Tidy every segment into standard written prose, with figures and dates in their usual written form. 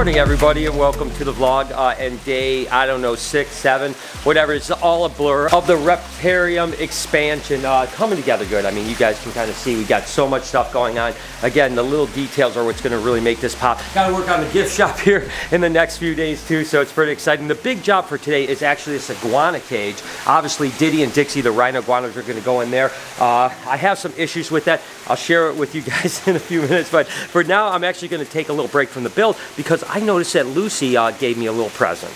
morning, everybody, and welcome to the vlog. And day, I don't know, 6, 7, whatever. It's all a blur of the Reptarium expansion coming together good. I mean, you guys can kind of see we got so much stuff going on. Again, the little details are what's going to really make this pop. Got to work on the gift shop here in the next few days too, so it's pretty exciting. The big job for today is actually this iguana cage. Obviously, Diddy and Dixie, the Rhino iguanas, are going to go in there. I have some issues with that. I'll share it with you guys in a few minutes, but for now, I'm actually going to take a little break from the build because I noticed that Lucy gave me a little present.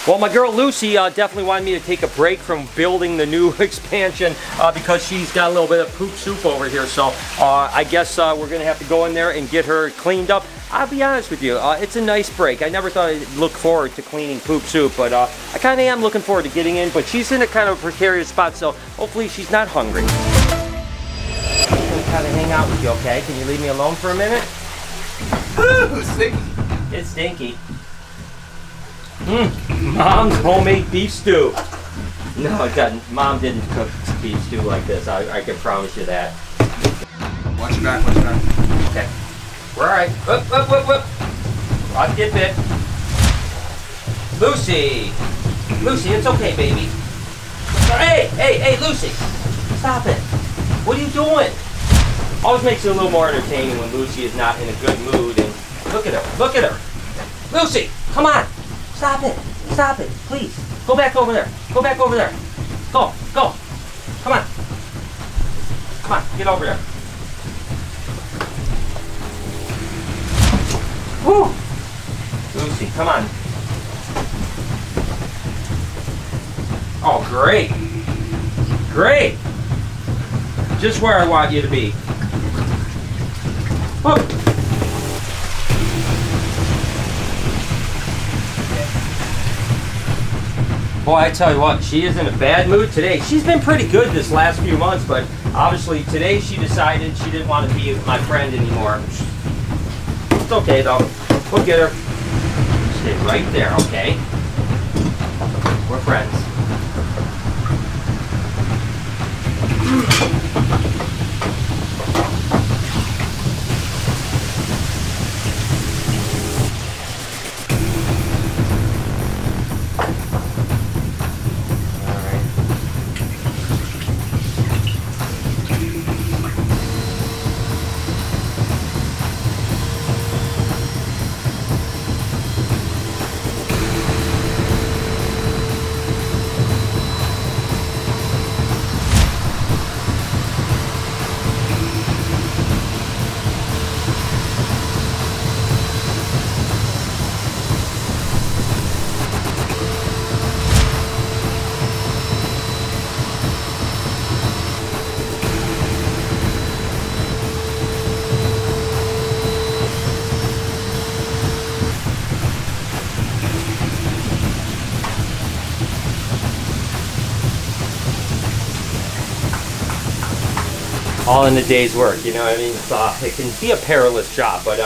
Well, my girl Lucy definitely wanted me to take a break from building the new expansion because she's got a little bit of poop soup over here, so I guess we're going to have to go in there and get her cleaned up. I'll be honest with you, it's a nice break. I never thought I'd look forward to cleaning poop soup, but I kind of am looking forward to getting in, but she's in a kind of precarious spot, so hopefully she's not hungry. I'm going to kind of hang out with you, okay? Can you leave me alone for a minute? Ooh, stinky. It's stinky. Mom's homemade beef stew. No, it doesn't. Mom didn't cook beef stew like this. I can promise you that. Watch your back, watch your back. Okay. We're alright. Whoop, whoop, whoop, whoop. I'll get bit. Lucy! Lucy, it's okay, baby. Hey, hey, hey, Lucy! Stop it. What are you doing? Always makes it a little more entertaining when Lucy is not in a good mood. And look at her. Look at her. Lucy, come on. Stop it. Stop it. Please. Go back over there. Go back over there. Go. Go. Come on. Come on. Get over there. Woo. Lucy, come on. Oh, great. Great. Just where I want you to be. Whoop. Boy, I tell you what, she is in a bad mood today. She's been pretty good this last few months, but obviously today she decided she didn't want to be my friend anymore. It's okay though. We'll get her. Stay right there, okay? We're friends. All in a day's work, you know what I mean? It can be a perilous job, but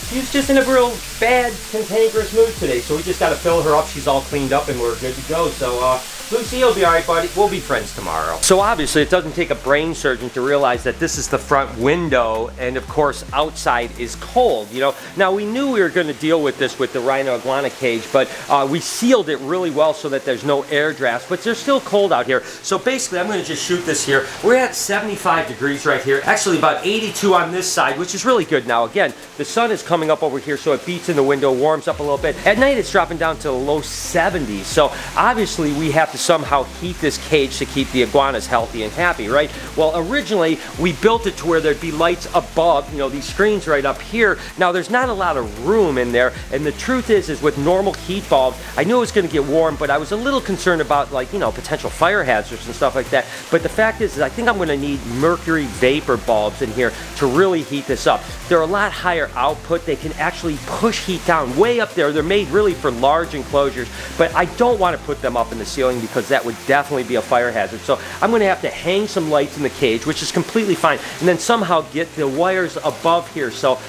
she's just in a real bad, cantankerous mood today, so we just got to fill her up. She's all cleaned up and we're good to go. So Lucy, you'll be all right, buddy. We'll be friends tomorrow. So obviously, it doesn't take a brain surgeon to realize that this is the front window, and of course, outside is cold, you know? Now, we knew we were going to deal with this with the Rhino iguana cage, but we sealed it really well so that there's no air drafts, but there's still cold out here. So basically, I'm going to just shoot this here. We're at 75 degrees right here. Actually, about 82 on this side, which is really good now. Again, the sun is coming up over here, so it beats in the window, warms up a little bit. At night, it's dropping down to the low 70s. So obviously, we have to somehow heat this cage to keep the iguanas healthy and happy, right? Well, originally, we built it to where there'd be lights above, you know, these screens right up here. Now, there's not a lot of room in there, and the truth is with normal heat bulbs, I knew it was going to get warm, but I was a little concerned about, like, you know, potential fire hazards and stuff like that. But the fact is I think I'm going to need mercury vapor bulbs in here to really heat this up. They're a lot higher output. They can actually push heat down way up there. They're made really for large enclosures, but I don't want to put them up in the ceiling because that would definitely be a fire hazard. So I'm going to have to hang some lights in the cage, which is completely fine, and then somehow get the wires above here. So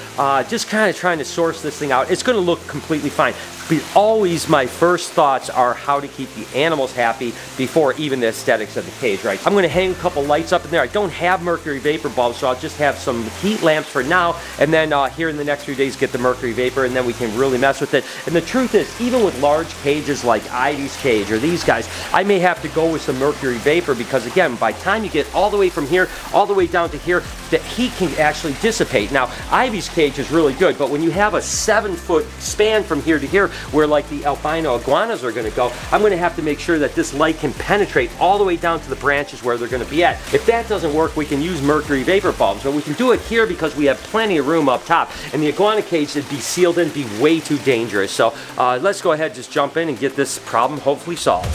just kind of trying to source this thing out. It's going to look completely fine. But always my first thoughts are how to keep the animals happy before even the aesthetics of the cage, right? I'm gonna hang a couple lights up in there. I don't have mercury vapor bulbs, so I'll just have some heat lamps for now, and then here in the next few days get the mercury vapor, and then we can really mess with it. And the truth is, even with large cages like Ivy's cage or these guys, I may have to go with some mercury vapor because, again, by the time you get all the way from here, all the way down to here, the heat can actually dissipate. Now, Ivy's cage is really good, but when you have a 7-foot span from here to here, where like the albino iguanas are gonna go, I'm gonna have to make sure that this light can penetrate all the way down to the branches where they're gonna be at. If that doesn't work, we can use mercury vapor bulbs, but we can do it here because we have plenty of room up top. And the iguana cage would be sealed in, be way too dangerous. So let's go ahead, just jump in and get this problem hopefully solved.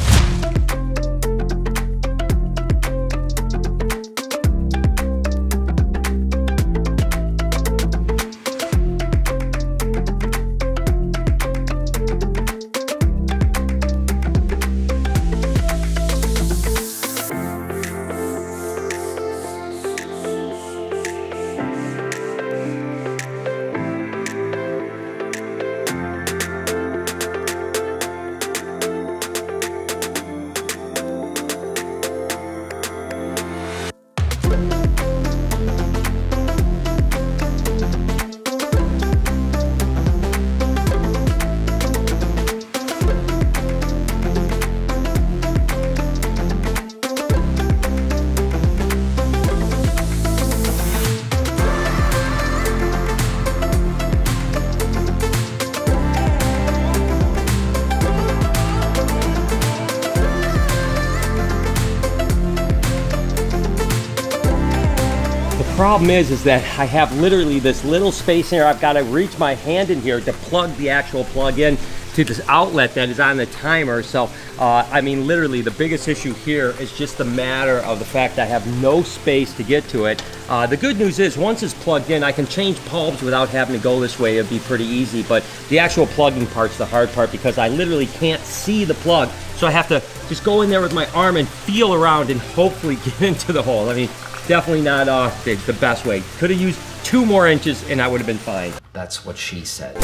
Problem is that I have literally this little space here. I've got to reach my hand in here to plug the actual plug in to this outlet that is on the timer. So I mean, literally the biggest issue here is just the matter of the fact that I have no space to get to it. The good news is once it's plugged in, I can change bulbs without having to go this way. It'd be pretty easy, but the actual plugging part's the hard part because I literally can't see the plug. So I have to just go in there with my arm and feel around and hopefully get into the hole. I mean, definitely not the best way. Could have used 2 more inches and I would have been fine. That's what she said.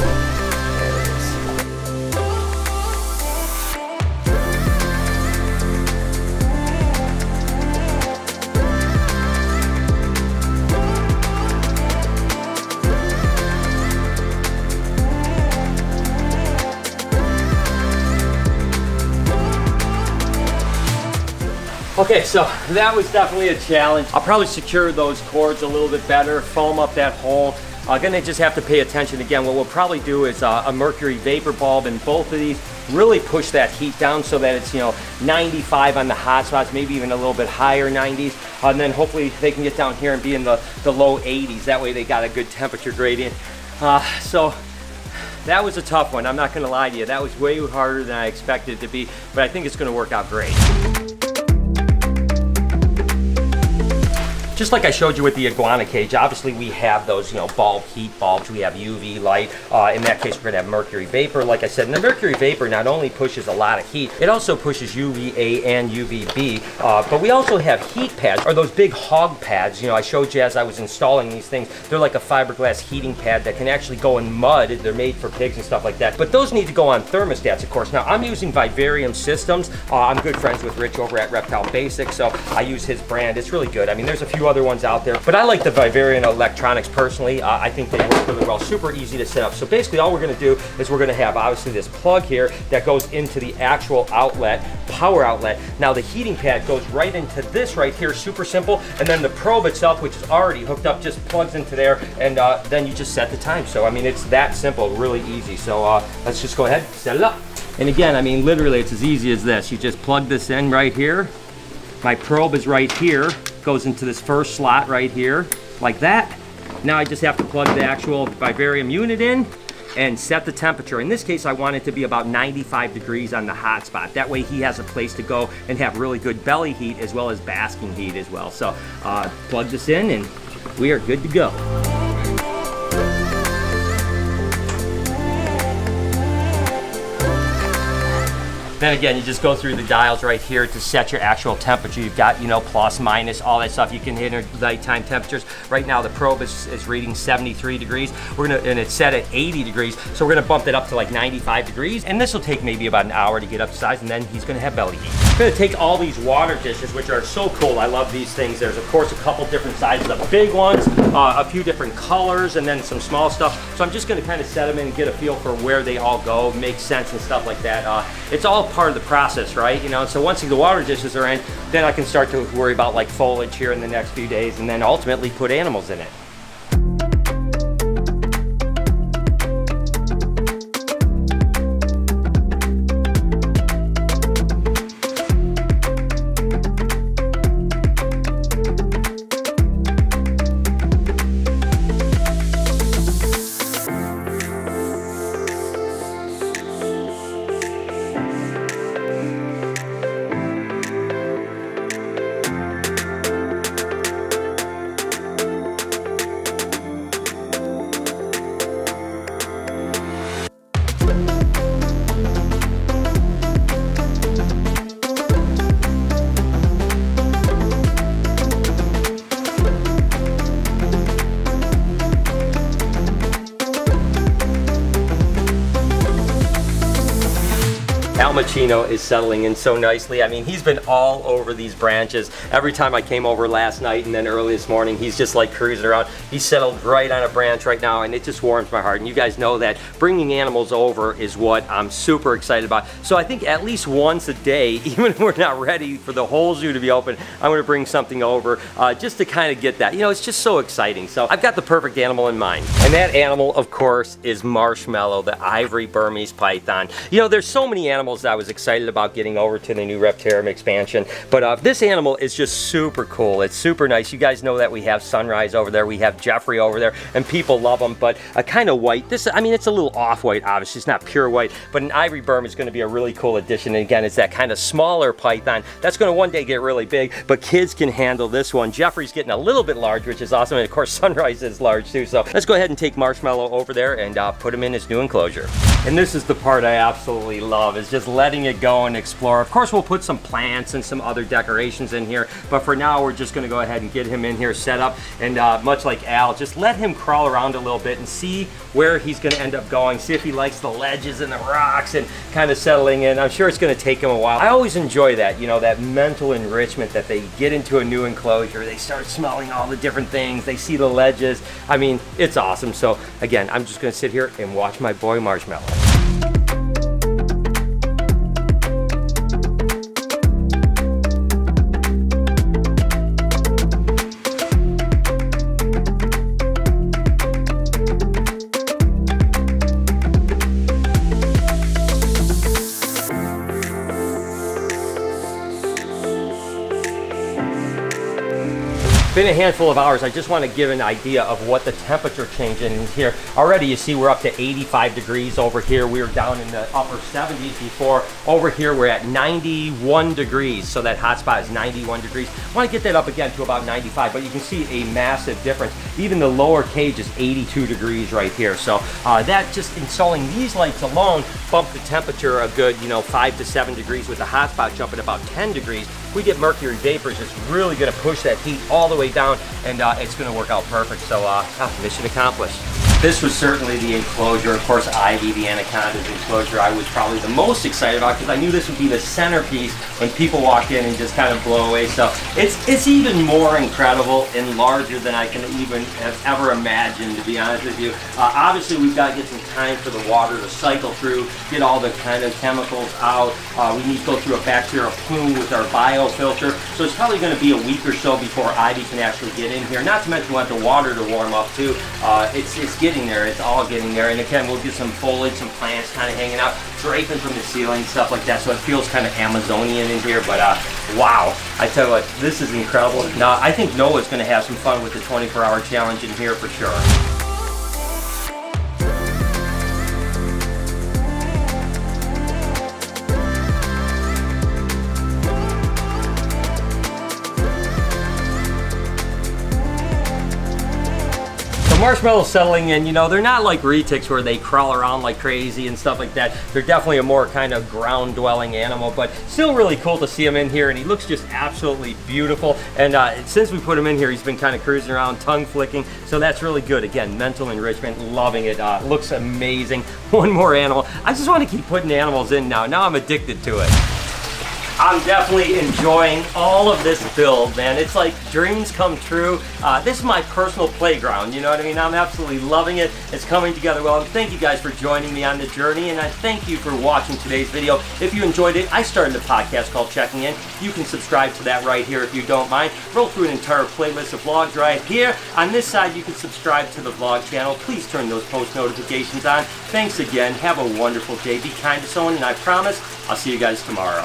Okay, so that was definitely a challenge. I'll probably secure those cords a little bit better, foam up that hole. Gonna just have to pay attention again. What we'll probably do is a mercury vapor bulb in both of these, really push that heat down so that it's, you know, 95 on the hot spots, maybe even a little bit higher 90s. And then hopefully they can get down here and be in the low 80s. That way they got a good temperature gradient. So that was a tough one. I'm not gonna lie to you. That was way harder than I expected it to be, but I think it's gonna work out great. Just like I showed you with the iguana cage, obviously we have those, you know, bulb heat bulbs. We have UV light. In that case, we're gonna have mercury vapor, like I said. And the mercury vapor not only pushes a lot of heat, it also pushes UVA and UVB. But we also have heat pads, or those big hog pads. You know, I showed you as I was installing these things. They're like a fiberglass heating pad that can actually go in mud. They're made for pigs and stuff like that. But those need to go on thermostats, of course. Now, I'm using Vivarium systems. I'm good friends with Rich over at Reptile Basics, so I use his brand. It's really good. I mean, there's a few other ones out there, but I like the Vivarium electronics personally. I think they work really well, super easy to set up. So basically all we're gonna do is we're gonna have obviously this plug here that goes into the actual outlet, power outlet. Now the heating pad goes right into this right here, super simple, and then the probe itself, which is already hooked up, just plugs into there, and then you just set the time. So I mean, it's that simple, really easy. So let's just go ahead, set it up. And again, I mean, literally it's as easy as this. You just plug this in right here. My probe is right here, goes into this first slot right here, like that. Now I just have to plug the actual Vivarium unit in and set the temperature. In this case, I want it to be about 95 degrees on the hot spot. That way he has a place to go and have really good belly heat as well as basking heat as well. So plug this in and we are good to go. Then again, you just go through the dials right here to set your actual temperature. You've got, you know, plus, minus, all that stuff. You can hit your nighttime temperatures. Right now, the probe is reading 73 degrees. And it's set at 80 degrees. So we're gonna bump it up to like 95 degrees. And this will take maybe about an hour to get up to size, and then he's gonna have belly heat. I'm gonna take all these water dishes, which are so cool. I love these things. There's of course a couple different sizes of big ones, a few different colors, and then some small stuff. So I'm just gonna kind of set them in and get a feel for where they all go, make sense and stuff like that. It's all part of the process, right? You know, so once the water dishes are in, then I can start to worry about like foliage here in the next few days, and then ultimately put animals in it. Machino is settling in so nicely. I mean, he's been all over these branches. Every time I came over last night and then early this morning, he's just like cruising around. He's settled right on a branch right now, and it just warms my heart. And you guys know that bringing animals over is what I'm super excited about. So I think at least once a day, even if we're not ready for the whole zoo to be open, I'm gonna bring something over just to kind of get that. You know, it's just so exciting. So I've got the perfect animal in mind. And that animal, of course, is Marshmallow, the Ivory Burmese python. You know, there's so many animals that I was excited about getting over to the new Reptile expansion, but this animal is just super cool. It's super nice. You guys know that we have Sunrise over there, we have Jeffrey over there, and people love them, but a kind of white. This, I mean, it's a little off-white, obviously. It's not pure white, but an Ivory Burm is going to be a really cool addition. And again, it's that kind of smaller python that's going to one day get really big, but kids can handle this one. Jeffrey's getting a little bit large, which is awesome, and of course Sunrise is large too. So let's go ahead and take Marshmallow over there and put him in his new enclosure. And this is the part I absolutely love, is just letting it go and explore. Of course, we'll put some plants and some other decorations in here, but for now, we're just gonna go ahead and get him in here set up, and much like Al, just let him crawl around a little bit and see where he's gonna end up going, see if he likes the ledges and the rocks and kind of settling in. I'm sure it's gonna take him a while. I always enjoy that, you know, that mental enrichment that they get into a new enclosure. They start smelling all the different things. They see the ledges. I mean, it's awesome. So again, I'm just gonna sit here and watch my boy Marshmallow. Been a handful of hours. I just want to give an idea of what the temperature change in here. Already you see we're up to 85 degrees over here. We were down in the upper 70s before. Over here we're at 91 degrees. So that hot spot is 91 degrees. I want to get that up again to about 95, but you can see a massive difference. Even the lower cage is 82 degrees right here. So that just installing these lights alone bumped the temperature a good, you know, 5 to 7 degrees, with the hot spot jumping about 10 degrees. We get mercury vapors, it's really going to push that heat all the way down, and it's going to work out perfect. So mission accomplished. This was certainly the enclosure. Of course, Ivy, the anaconda's enclosure, I was probably the most excited about, because I knew this would be the centerpiece when people walk in and just kind of blow away. So it's even more incredible and larger than I can even have ever imagined, to be honest with you. Obviously, we've got to get some time for the water to cycle through, get all the kind of chemicals out. We need to go through a bacterial plume with our biofilter. So it's probably going to be a week or so before Ivy can actually get in here. Not to mention we'll have the water to warm up too. It's getting there. It's all getting there. And again, we'll get some foliage, some plants kind of hanging out, draping from the ceiling, stuff like that. So it feels kind of Amazonian in here. But wow, I tell you what, this is incredible. Now, I think Noah's going to have some fun with the 24-hour challenge in here for sure. Marshmallow's settling in. You know, they're not like retics where they crawl around like crazy and stuff like that. They're definitely a more kind of ground-dwelling animal, but still really cool to see him in here, and he looks just absolutely beautiful. And since we put him in here, he's been kind of cruising around, tongue flicking, so that's really good. Again, mental enrichment, loving it. Looks amazing. One more animal. I just want to keep putting animals in now. Now I'm addicted to it. I'm definitely enjoying all of this build, man. It's like dreams come true. This is my personal playground, you know what I mean? I'm absolutely loving it. It's coming together well, and thank you guys for joining me on the journey, and I thank you for watching today's video. If you enjoyed it, I started a podcast called Checking In. You can subscribe to that right here if you don't mind. Roll through an entire playlist of vlogs right here. On this side, you can subscribe to the vlog channel. Please turn those post notifications on. Thanks again. Have a wonderful day. Be kind to someone, and I promise I'll see you guys tomorrow.